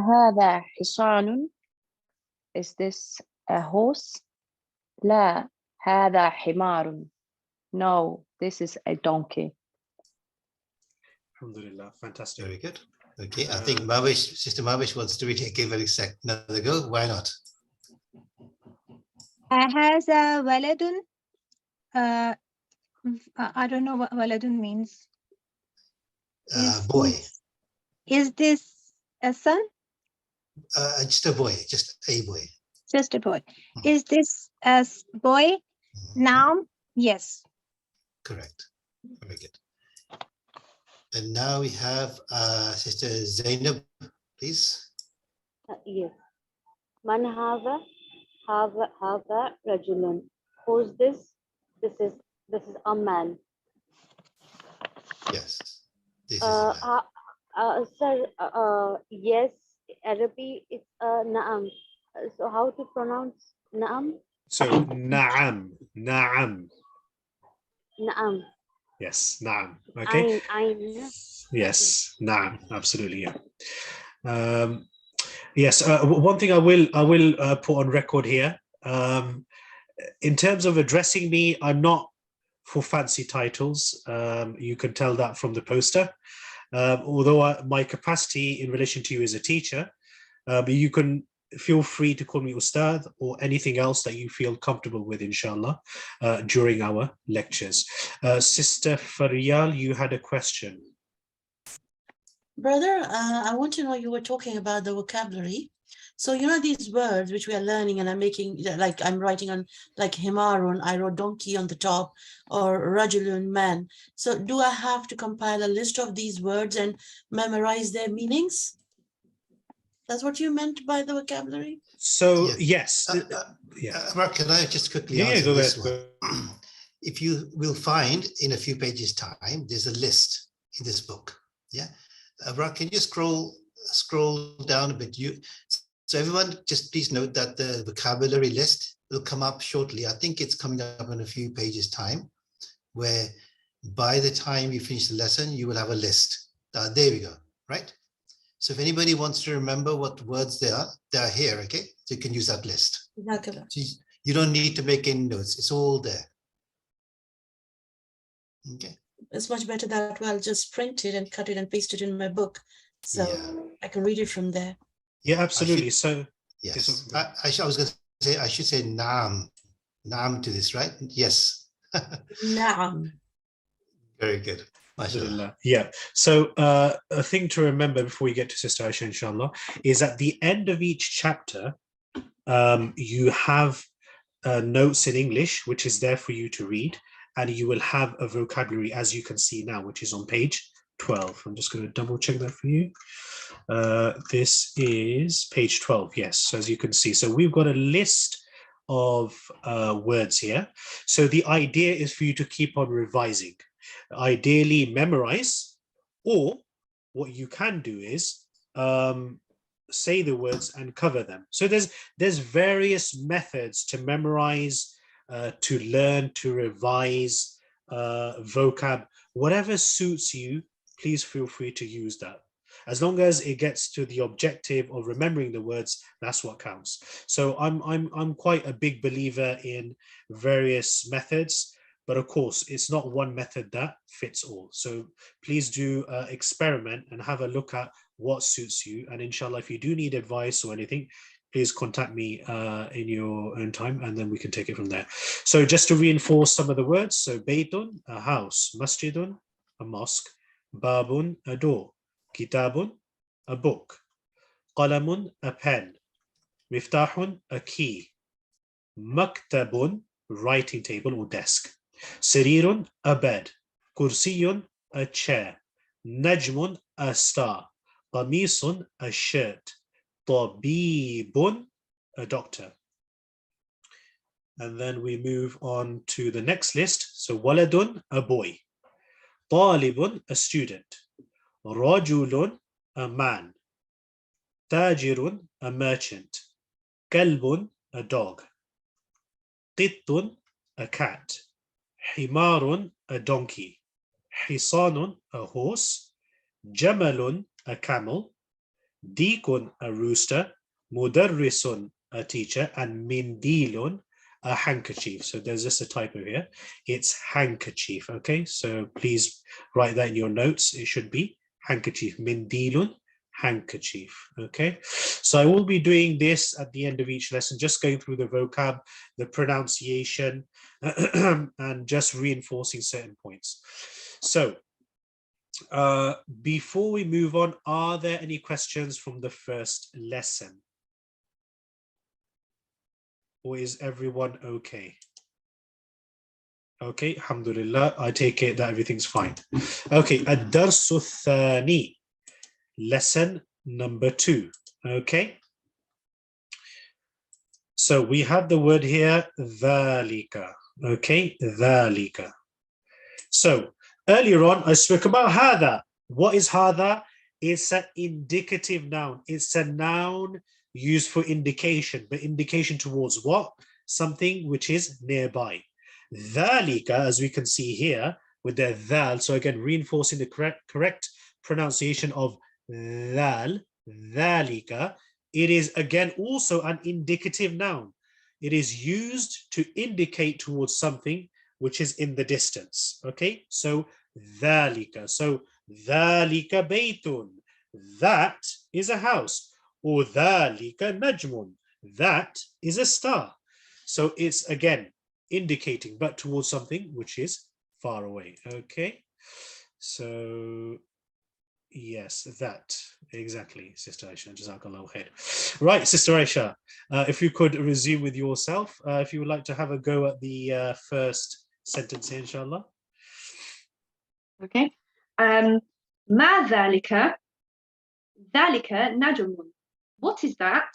هذا حصان? Is this a horse? لا, هذا حمار. No, this is a donkey. Alhamdulillah, fantastic. Very good. Okay, I think Sister Mavish wants to read it again. Very second. Another go. Why not? هذا ولد. I don't know what waladun means. Boy. Is this a son? Just a boy. Just a boy. Just a boy. Is this a boy? Now, yes. Correct. Very good. And now we have Sister Zainab, please. Yes. Man hava rajulun. Who's this? This is a man. Yes. This is a man. Sir, yes, Arabic is na'am. So how to pronounce na'am? So na'am, na'am. Na'am. Yes, na'am. Okay. Ayn. Yes, na'am. Absolutely. Yeah. Yes. One thing I will put on record here. In terms of addressing me, I'm not for fancy titles. You can tell that from the poster. Although my capacity in relation to you is a teacher, you can feel free to call me Ustad or anything else that you feel comfortable with, inshallah, during our lectures. Sister Faryal, you had a question. Brother, I want to know, you were talking about the vocabulary. So, you know, these words which we are learning, and I'm making, like I'm writing on, like himarun, I wrote donkey on the top, or rajulun, man. So do I have to compile a list of these words and memorize their meanings? That's what you meant by the vocabulary? So, yes. Mark, can I just quickly answer this one? If you will find in a few pages time, there's a list in this book. Yeah. Mark, can you scroll down a bit? So everyone, just please note that the vocabulary list will come up shortly. I think it's coming up in a few pages time, where by the time you finish the lesson, you will have a list. There we go, right? So if anybody wants to remember what words they are here, okay? So you can use that list. Okay. So you don't need to make any notes. It's all there. Okay. It's much better that I'll just print it and cut it and paste it in my book. So I can read it from there. Yeah, absolutely. Yes. I was going to say, I should say naam to this, right? Yes. Naam. Very good. Yeah. So a thing to remember before we get to Sister Aisha, inshallah, is at the end of each chapter, you have notes in English, which is there for you to read, and you will have a vocabulary, as you can see now, which is on page 12. I'm just going to double check that for you. This is page 12. Yes. So as you can see, so we've got a list of words here. So the idea is for you to keep on revising. Ideally memorize, or what you can do is say the words and cover them. So there's various methods to memorize, to learn, to revise vocab. Whatever suits you, please feel free to use that. As long as it gets to the objective of remembering the words, that's what counts. So I'm quite a big believer in various methods, but of course, it's not one method that fits all. So please do experiment and have a look at what suits you. And inshallah, if you do need advice or anything, please contact me in your own time, and then we can take it from there. So just to reinforce some of the words, so Baytun, a house, Masjidun, a mosque, Babun, a door, Kitabun, a book, Qalamun, a pen, Miftahun, a key, Maktabun, writing table or desk, Sarirun, a bed, Kursiyun, a chair, Najmun, a star, Qamisun, a shirt, Tabibun, a doctor. And then we move on to the next list. So Waladun, a boy, Talibun, a student, Rajulun, a man, Tajirun, a merchant, Kalbun, a dog, Qittun, a cat, Himarun, a donkey, Hisanun, a horse, Jamalun, a camel, Dikun, a rooster. Mudarrisun, a teacher. And mindilun, a handkerchief. So there's just a typo here. It's handkerchief. Okay, so please write that in your notes. It should be handkerchief. Mindilun, handkerchief. Okay, so I will be doing this at the end of each lesson, just going through the vocab, the pronunciation, and just reinforcing certain points. So before we move on, are there any questions from the first lesson? Or is everyone okay? Okay, alhamdulillah, I take it that everything's fine. Okay, ad-darsu thani, lesson number 2. Okay, so we have the word here, dhalika. Okay, dhalika. So earlier on, I spoke about hada. What is hada? It's an indicative noun. It's a noun used for indication, but indication towards what? Something which is nearby. Dhalika, as we can see here, with the dhal, so again, reinforcing the correct pronunciation of dhal, dhalika, it is again also an indicative noun. It is used to indicate towards something which is in the distance. Okay, so dhalika. So dhalika baytun, that is a house. Or dhalika najmun, that is a star. So it's again indicating, but towards something which is far away. Okay, so yes, that exactly, Sister Aisha. Jazakallah khair. Right, Sister Aisha, if you could resume with yourself, if you would like to have a go at the first sentence here, inshallah. Okay. ما ذلك ذلك نجم. What is that?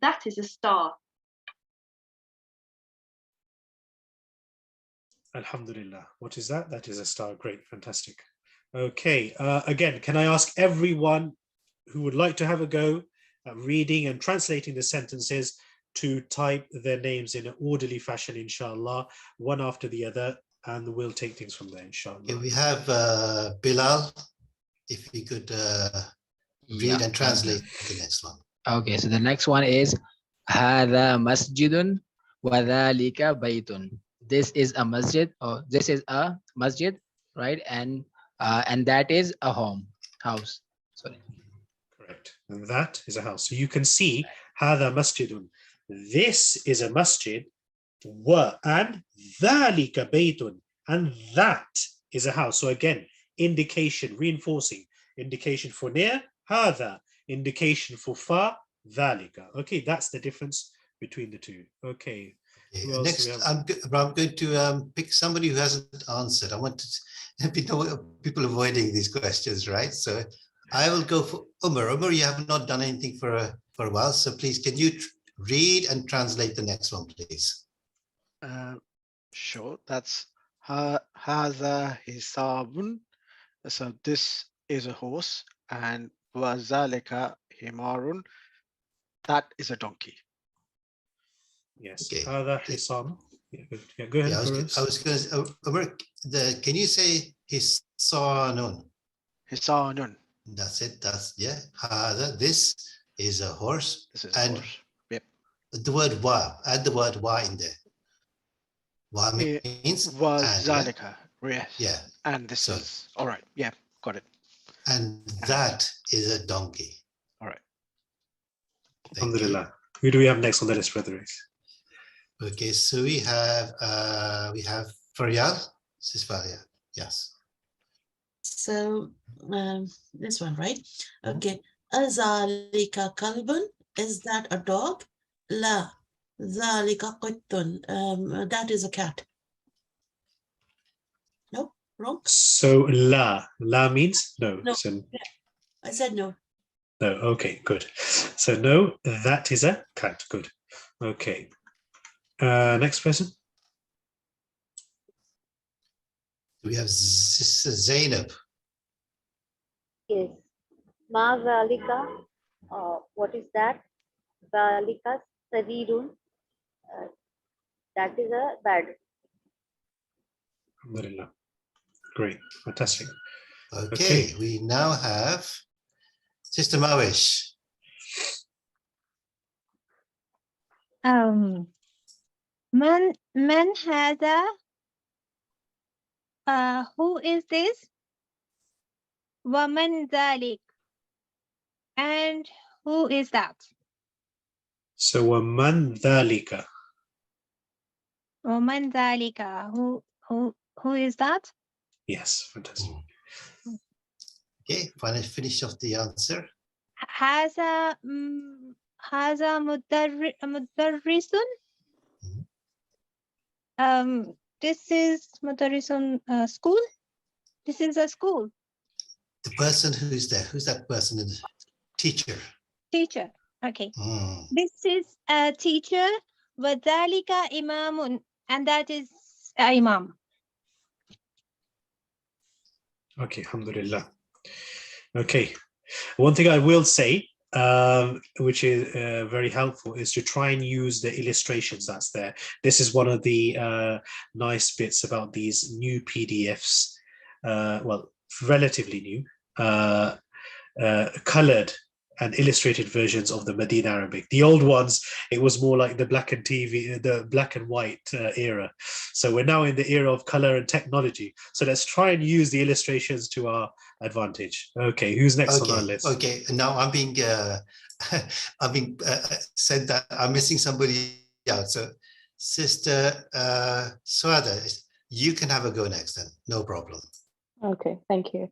That is a star. Alhamdulillah. What is that? That is a star. Great, fantastic. Okay, again, can I ask everyone who would like to have a go at reading and translating the sentences to type their names in an orderly fashion, inshallah, one after the other, and we'll take things from there, inshallah. Okay, we have Bilal, if you could read and translate the next one. Okay, so the next one is هذا مسجد وذلك بيت. This is a masjid, or this is a masjid, right? And that is a house. Sorry. Correct. And that is a house. So you can see هذا مسجد. This is a masjid. And ذلك بيت. And that is a house. So again, indication, reinforcing. Indication for near, هذا. Indication for far, ذلك. Okay, that's the difference between the two. Okay. Next, I'm going to pick somebody who hasn't answered. I want to people avoiding these questions, right? So I will go for Umar. Umar, you have not done anything for a while, so please, can you read and translate the next one, please? Sure. That's هذا حساب. So this is a horse, and وذلك حمار. That is a donkey. Yes. Okay. هذا حصان. Yeah, go ahead. I was going to. Can you say hisanun? Hisanun. That's it. That's this is a horse. This is a horse. Yep. The word wa. Add the word wa in there. Wa means وذلك. Yes. Yeah. And this is all right. Yeah, got it. And that is a donkey. All right. Alhamdulillah. Who do we have next on the list, brothers? Okay, so we have Faryal. This is Faryal. Yes. So this one, right? Okay. Azalika kalbun. Is that a dog? La. Zalika qittun. That is a cat. No, wrong. So la means no. No. So, yeah. I said no. no. Okay, good. So no, that is a cat. Good. Okay. Next person. We have Zainab. Yes. Ma zalika. What is that? Zalika sarirun. That is a bed. Alhamdulillah. Great. Fantastic. Okay, we now have Sister Mawish. Man hada. Who is this? Waman dhalik. And who is that? So وَمَنْ ذَلِكَ. Waman dhalika. Who is that? Yes, fantastic. Okay, finish off the answer. Haza mudarrisun. This is mudarrisun school. This is a school. The person who is there, who's that person? Teacher. Teacher. Okay. Hmm. This is a teacher. Wadhalika imamun. And that is imam. Okay, alhamdulillah. Okay, one thing I will say, which is very helpful, is to try and use the illustrations that's there. This is one of the nice bits about these new PDFs, well, relatively new, colored and illustrated versions of the Madinah Arabic. The old ones, it was more like the black and white era. So we're now in the era of color and technology. So let's try and use the illustrations to our advantage. Okay, who's next on our list? Okay, now I'm being said that I'm missing somebody out. So Sister Suada, you can have a go next then, no problem. Okay, thank you.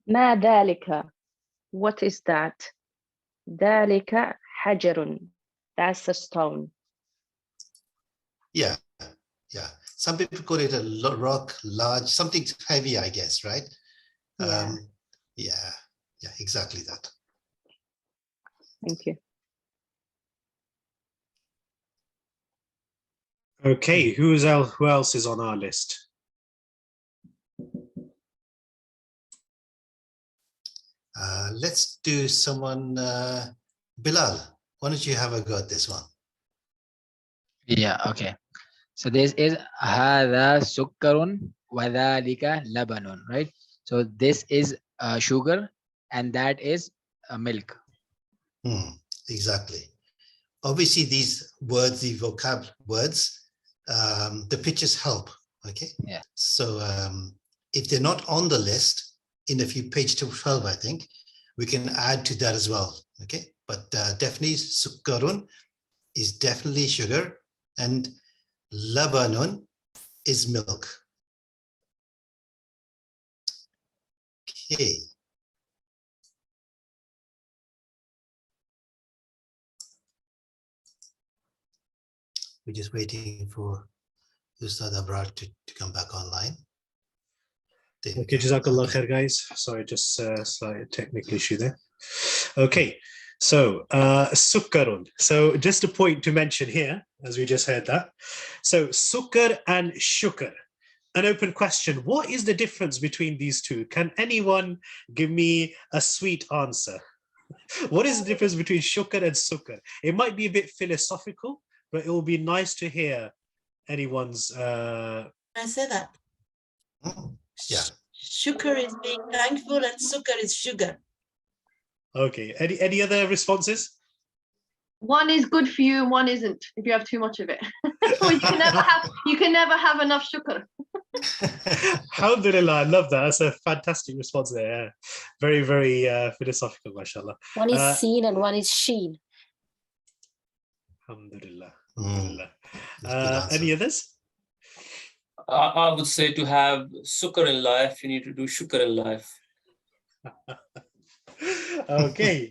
ما ذلك? What is that? ذلك حجر. That's a stone. Yeah. Some people call it a rock, large, something heavy, I guess, right? Yeah. Yeah, exactly that. Thank you. Okay, who else is on our list? Let's do someone, Bilal, why don't you have a go at this one? Yeah, okay. So this is هذا سكر وذلك لبن, right? So this is sugar and that is milk. Exactly. Obviously, these words, the vocab words, the pictures help. Okay. Yeah. So if they're not on the list in a few page 12, I think we can add to that as well. Okay. But definitely sukkarun is definitely sugar and labanun is milk. Okay. We're just waiting for Ustad Abrar to come back online. Okay, Jazakallah khair, guys. Sorry, just slight technical issue there. Okay, so sukkarun. So just a point to mention here, as we just heard that. So sukkar and shukar. An open question. What is the difference between these two? Can anyone give me a sweet answer? What is the difference between shukar and sukkar? It might be a bit philosophical, but it will be nice to hear anyone's. I say that. Yeah. Shukr is being thankful and sukkar is sugar. Okay. Any other responses? One is good for you and one isn't if you have too much of it. you can never have enough shukr. Alhamdulillah, I love that. That's a fantastic response there. Yeah. Very, very philosophical, mashallah. One is seen and one is sheen. Alhamdulillah. Alhamdulillah. Any others? I would say to have sukkar in life, you need to do shukr in life. Okay.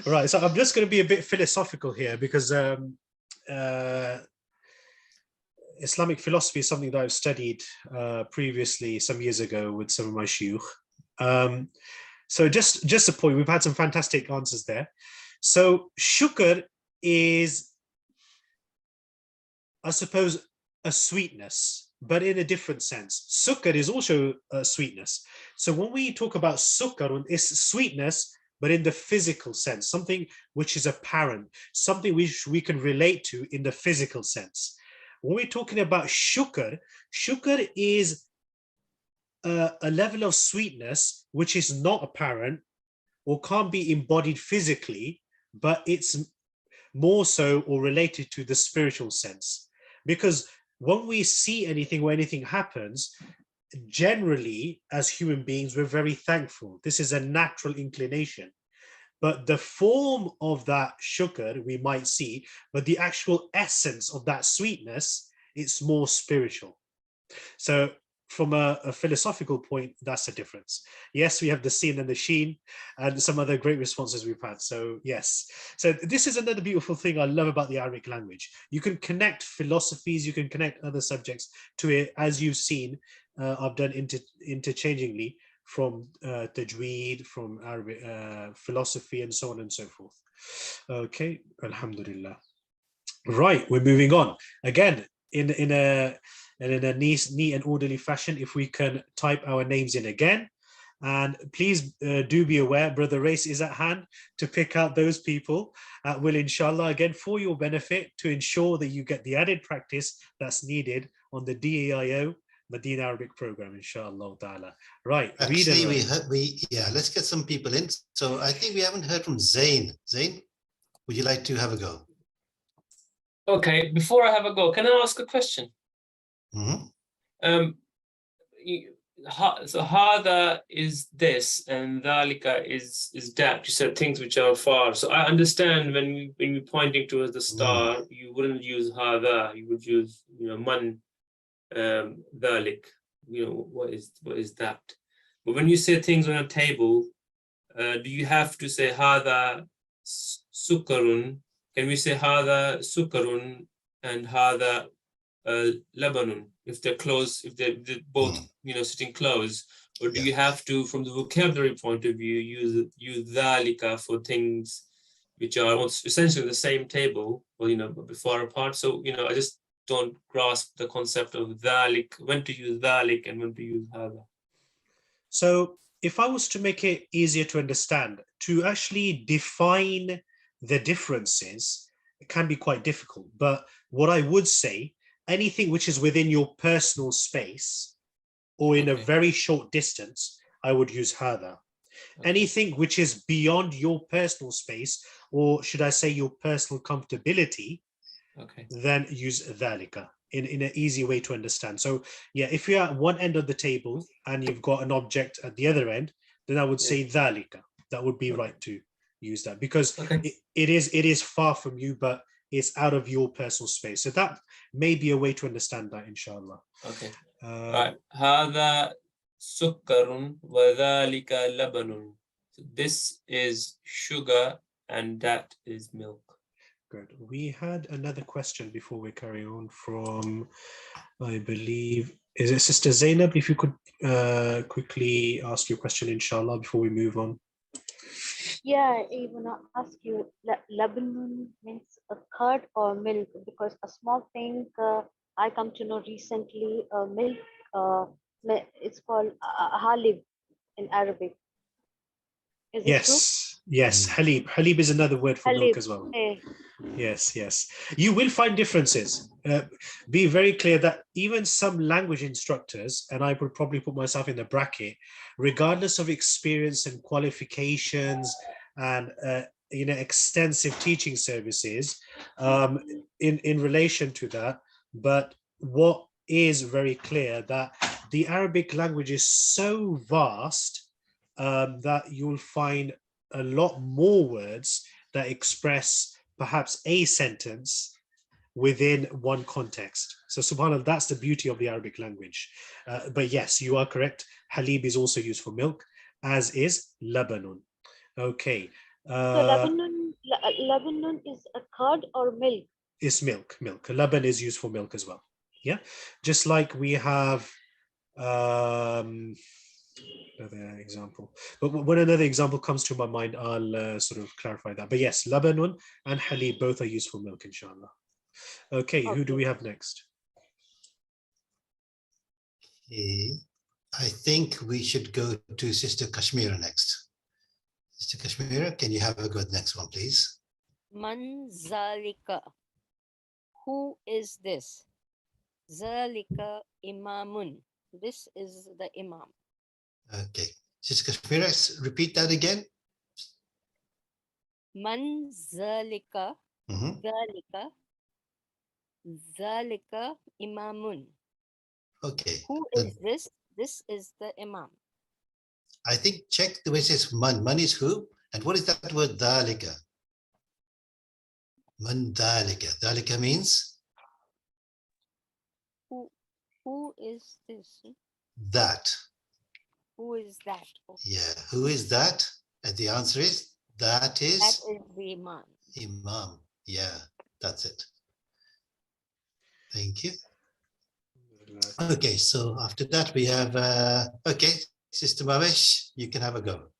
Right. So I'm just going to be a bit philosophical here because Islamic philosophy is something that I've studied previously some years ago with some of my shuyukh. So just a point, we've had some fantastic answers there. So shukr is, I suppose, a sweetness, but in a different sense. Sukkar is also a sweetness. So when we talk about sukkar, it's sweetness, but in the physical sense, something which is apparent, something which we can relate to in the physical sense. When we're talking about shukr, shukr is a level of sweetness which is not apparent or can't be embodied physically, but it's more so or related to the spiritual sense. Because when we see anything or anything happens, generally, as human beings, we're very thankful. This is a natural inclination. But the form of that shukr we might see, but the actual essence of that sweetness, it's more spiritual. So from a philosophical point, that's the difference. Yes, we have the seen and the sheen and some other great responses we've had. So yes, so this is another beautiful thing I love about the Arabic language. You can connect philosophies, you can connect other subjects to it, as you've seen. I've done interchangingly from tajweed, from Arabic philosophy, and so on and so forth. Okay, alhamdulillah. Right, we're moving on again in a neat and orderly fashion. If we can type our names in again, and please do be aware, Brother Race is at hand to pick out those people. Will, inshallah, again for your benefit, to ensure that you get the added practice that's needed on the DAIO Madinah Arabic program, inshallah ta'ala. Right. Actually, let's get some people in. So I think we haven't heard from Zain. Zain, would you like to have a go? Okay, before I have a go, can I ask a question? Mm-hmm. So hada is this and dhalika is that. You said things which are far. So I understand when you're pointing towards the star, you wouldn't use hada, you would use man dhalik. What is that? But when you say things on a table, do you have to say hada sukarun? Can we say hada sukarun and hada labanun if they're close, if they're both sitting close? Or do you have to, from the vocabulary point of view, use dhalika for things which are essentially the same table, or before apart? So I just don't grasp the concept of dhalik, when to use dhalik and when to use hada. So if I was to make it easier to understand, to actually define the differences, it can be quite difficult. But what I would say, anything which is within your personal space or in a very short distance, I would use hada. Anything which is beyond your personal space, or should I say your personal comfortability, then use dhalika in an easy way to understand. So yeah, if you're at one end of the table and you've got an object at the other end, then I would say dhalika. That would be right to use that, because it is far from you, but it's out of your personal space. So that may be a way to understand that, inshallah. Okay. Right. Hada sukkarun wa dhalika labanun. So this is sugar and that is milk. Good. We had another question before we carry on from, I believe, is it Sister Zainab? If you could quickly ask your question, inshallah, before we move on. Yeah, I want to ask you, labanun means a curd or milk? Because a small thing I come to know recently, milk, it's called halib in Arabic. Is it true? Yes, halib. Halib is another word for milk as well. Yes. You will find differences. Be very clear that even some language instructors, and I would probably put myself in the bracket, regardless of experience and qualifications and extensive teaching services in relation to that, but what is very clear that the Arabic language is so vast that you'll find a lot more words that express perhaps a sentence within one context. So subhanAllah, that's the beauty of the Arabic language. But yes, you are correct. Halib is also used for milk, as is labanun. Okay. So labanun is a curd or milk? It's milk. Laban is used for milk as well. Yeah. Just like we have another example, but when another example comes to my mind, I'll sort of clarify that. But yes, labanun and halib both are used for milk, inshallah. Okay, who do we have next? I think we should go to Sister Kashmira next. Sister Kashmira, can you have a good next one, please? Man zalika. Who is this? Zalika imamun. This is the imam. Okay. Sister Kashmira, repeat that again. Man zalika Zalika. Zalika imamun. Okay. Who is this? This is the imam. I think check the way it says man. Man is who? And what is that word dhalika? Man dhalika. Dhalika means? Who is this? That. Who is that? Okay. Yeah. Who is that? And the answer is that is? That is the imam. Imam. Yeah, that's it. Thank you. Okay, so after that we have, okay, Sister Mavesh, you can have a go.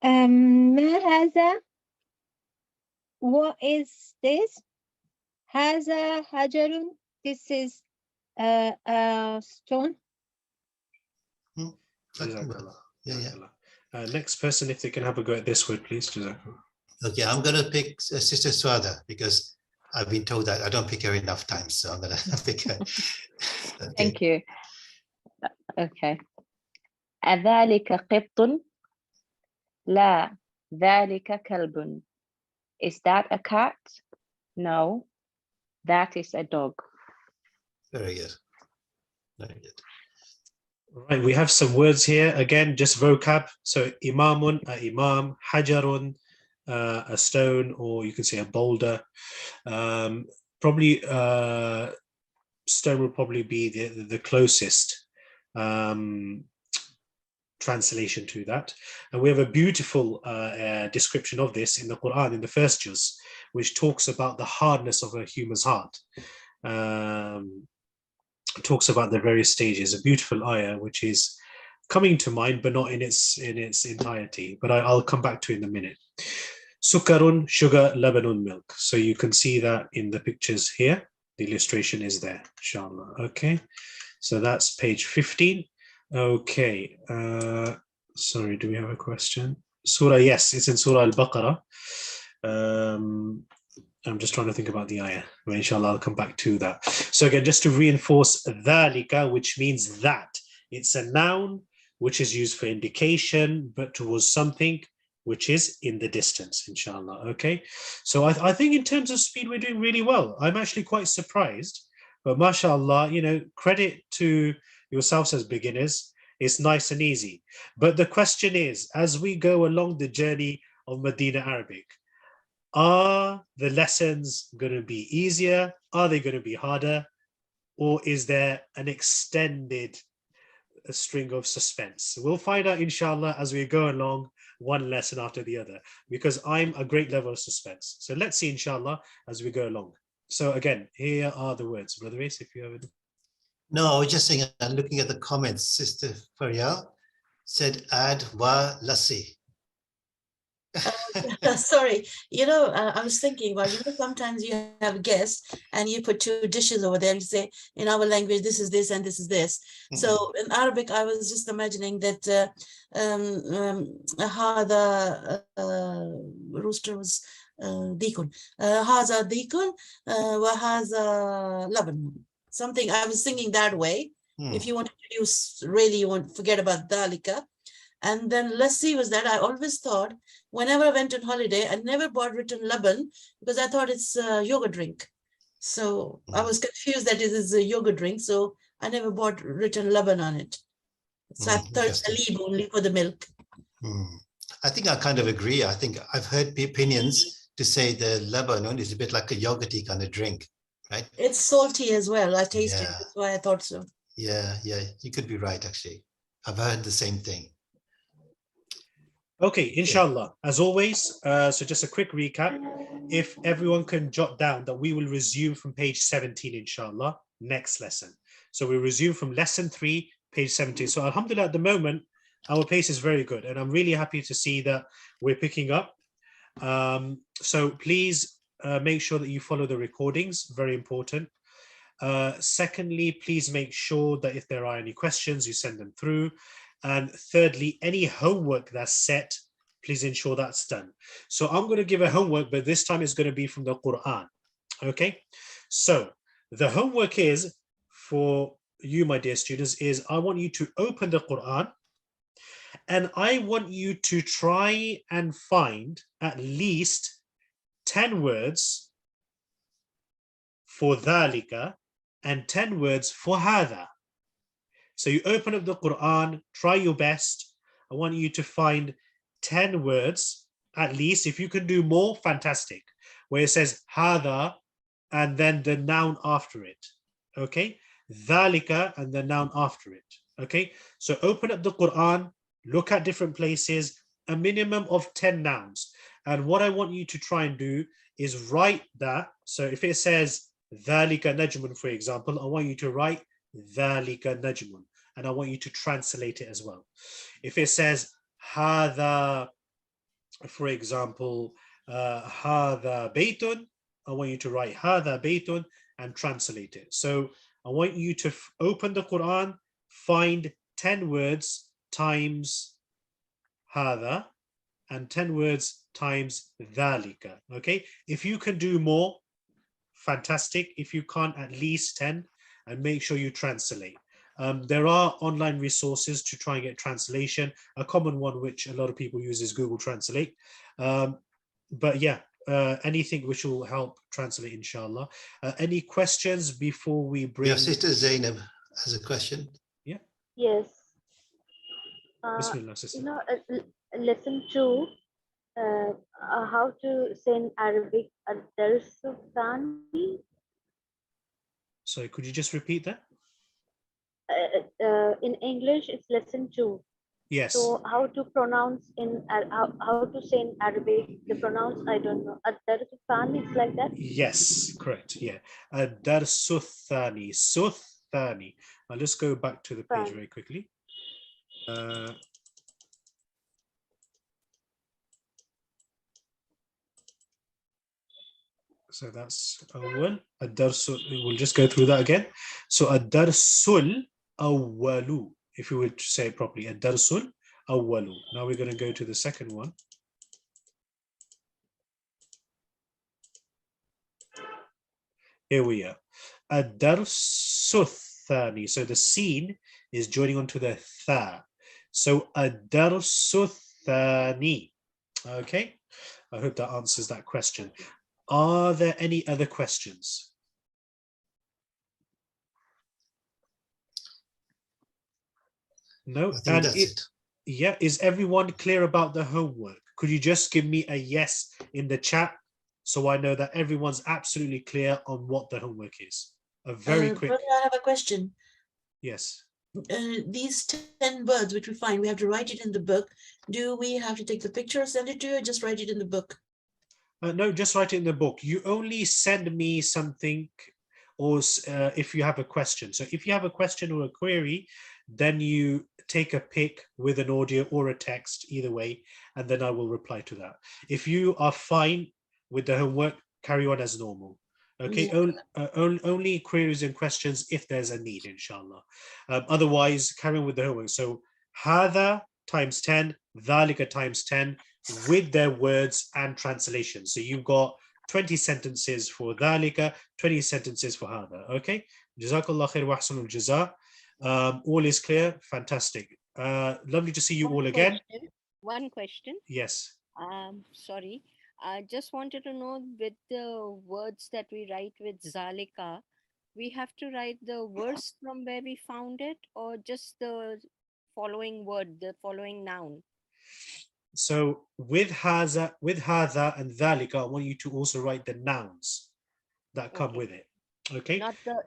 ما هذا? What is this? هذا حجر. This is a stone. Yeah. Next person, if they can have a go at this word, please. Okay, I'm going to pick Sister Swada because I've been told that I don't pick her enough times, so I'm going to pick her. Okay. Thank you. Okay. أذلك قط؟ لا، ذلك كلب. Is that a cat? No, that is a dog. Very good. Very good. Right, we have some words here. Again, just vocab. So imamun, a imam, hajarun, a stone, or you can say a boulder. Probably stone will probably be the closest translation to that. And we have a beautiful description of this in the Quran, in the first juz, which talks about the hardness of a human's heart. Talks about the various stages. A beautiful ayah, which is coming to mind, but not in its entirety. But I'll come back to it in a minute. Sukarun, sugar, labanun, milk. So you can see that in the pictures here. The illustration is there, inshallah. Okay, so that's page 15. Okay, sorry, do we have a question? Surah, yes, it's in Surah Al-Baqarah. I'm just trying to think about the ayah. Well, inshallah, I'll come back to that. So again, just to reinforce dhalika, which means that. It's a noun which is used for indication, but towards something which is in the distance, inshallah. Okay, so I think in terms of speed, we're doing really well. I'm actually quite surprised, but mashallah, you know, credit to yourselves as beginners. It's nice and easy. But the question is, as we go along the journey of Madinah Arabic, are the lessons going to be easier? Are they going to be harder? Or is there an extended string of suspense? We'll find out, inshallah, as we go along, one lesson after the other, because I'm a great level of suspense. So let's see, inshallah, as we go along. So again, here are the words. Brother Ace, if you have it. No, I was just saying, I'm looking at the comments. Sister Faryal said, add wa lassi. Sorry, you know, I was thinking about, you know, sometimes you have guests and you put two dishes over there and you say, in our language, this is this and this is this. So in Arabic, I was just imagining that the rooster was dikun. Haza dikun, wa haza laban. Something, I was thinking that way. If you want to use, really, you want to forget about dalika. And then lassi was that I always thought, whenever I went on holiday, I never bought written laban because I thought it's a yogurt drink. So I was confused that it is a yogurt drink. So I never bought written laban on it. So I thought it's alib only for the milk. I think I kind of agree. I think I've heard opinions to say the laban is a bit like a yogurty kind of drink, right? It's salty as well. I tasted it. That's why I thought so. Yeah, you could be right, actually. I've heard the same thing. Okay, inshallah, as always, so just a quick recap. If everyone can jot down that we will resume from page 17, inshallah, next lesson. So we resume from lesson 3, page 17. So alhamdulillah, at the moment, our pace is very good. And I'm really happy to see that we're picking up. So please make sure that you follow the recordings, very important. Secondly, please make sure that if there are any questions, you send them through. And thirdly, any homework that's set, please ensure that's done. So I'm going to give a homework, but this time it's going to be from the Quran. Okay, so the homework is for you, my dear students, is I want you to open the Quran and I want you to try and find at least 10 words for dhalika and 10 words for hadha. So you open up the Quran, try your best. I want you to find 10 words, at least. If you can do more, fantastic. Where it says hadha and then the noun after it. Okay? Dhalika and the noun after it. Okay? So open up the Quran, look at different places, a minimum of 10 nouns. And what I want you to try and do is write that. So if it says dhalika najmun, for example, I want you to write dhalika najmun. And I want you to translate it as well. If it says hadha, for example, hadha baytun, I want you to write hadha baytun and translate it. So I want you to open the Quran, find 10 words times hadha and 10 words times dhalika. Okay, if you can do more, fantastic. If you can't, at least 10, and make sure you translate. There are online resources to try and get translation. A common one which a lot of people use is Google Translate. But yeah, anything which will help translate, inshallah. Any questions before we bring... Your sister Zainab has a question. Yeah. Yes. Bismillah, sister. You know, lesson 2, how to say in Arabic, ad-darsu thani. Sorry, could you just repeat that? In English, it's lesson 2. Yes. So how to pronounce in how to say in Arabic the pronounce, I don't know. Ad-darsu thani, it's like that. Yes, correct. Yeah. Ad-darsu thani. Suthani. Now let's go back to the page very quickly. So that's awwal. Ad-darsu, we'll just go through that again. So ad-darsul awwalu, if you would say it properly, ad-darsul awwalu. Now we're going to go to the second one. Here we are. Ad-darsu thani. So the sin is joining onto the tha. So ad-darsu thani. Okay. I hope that answers that question. Are there any other questions? No, I think and that's it. Yeah, is everyone clear about the homework? Could you just give me a yes in the chat so I know that everyone's absolutely clear on what the homework is? A very quick. Brother, I have a question. Yes. These 10 words which we find, we have to write it in the book. Do we have to take the picture, send it to you, or just write it in the book? No, just write it in the book. You only send me something, or if you have a question. So if you have a question or a query, then you take a pic with an audio or a text, either way, and then I will reply to that. If you are fine with the homework, carry on as normal. Okay, Yeah. only queries and questions if there's a need, inshallah. Otherwise, carry on with the homework. So, hadha times 10, dhalika times 10, with their words and translation. So you've got 20 sentences for dhalika, 20 sentences for hadha. Okay, Jazakallah khair wa ahsanul jaza. All is clear. Fantastic. Lovely to see you all again. One question. Yes. Sorry. I just wanted to know, with the words that we write with zalika, we have to write the verse from where we found it, or just the following word, the following noun? So with hadha and dhalika, I want you to also write the nouns that come with it. Okay.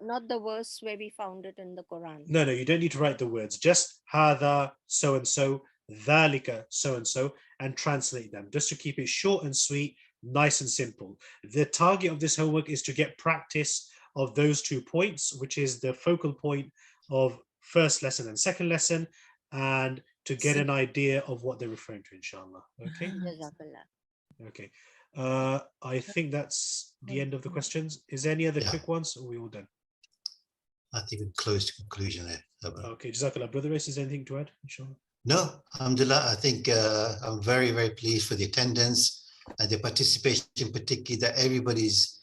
Not the verse where we found it in the Quran. No, you don't need to write the words. Just hadha so and so, dhalika so and so, and translate them, just to keep it short and sweet, nice and simple. The target of this homework is to get practice of those 2 points, which is the focal point of first lesson and second lesson, and to get an idea of what they're referring to, inshallah. Okay. Okay. I think that's the end of the questions. Is there any other quick ones, or are we all done? I think we're close to conclusion there. Okay, Jazakallah. Brother Race, is there anything to add, inshallah? No, alhamdulillah. I think I'm very, very pleased for the attendance and the participation, particularly that everybody's,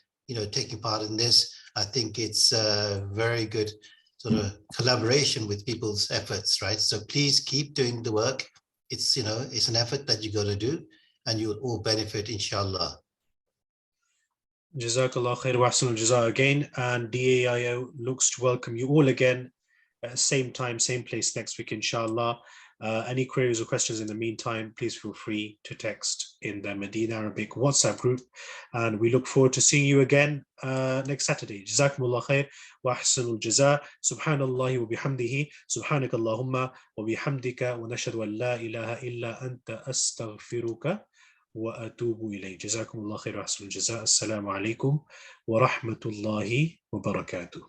taking part in this. I think it's a very good sort of collaboration with people's efforts, right? So please keep doing the work. It's, it's an effort that you got to do, and you'll all benefit, inshallah. Jazakallah khair wa ahsanul jaza again. And DAIO looks to welcome you all again at same time, same place next week, inshallah. Any queries or questions in the meantime, please feel free to text in the Madinah Arabic WhatsApp group. And we look forward to seeing you again next Saturday. Jazakumullah khair wa ahsanul jaza. Subhanallahi wa bihamdihi. Subhanaka Allahumma wa bihamdika wa nashhadu an la ilaha illa anta astaghfiruka wa atubu ilayk. Jazakumullah khair wa ahsanul jaza. Assalamu alaikum wa rahmatullahi wa barakatuh.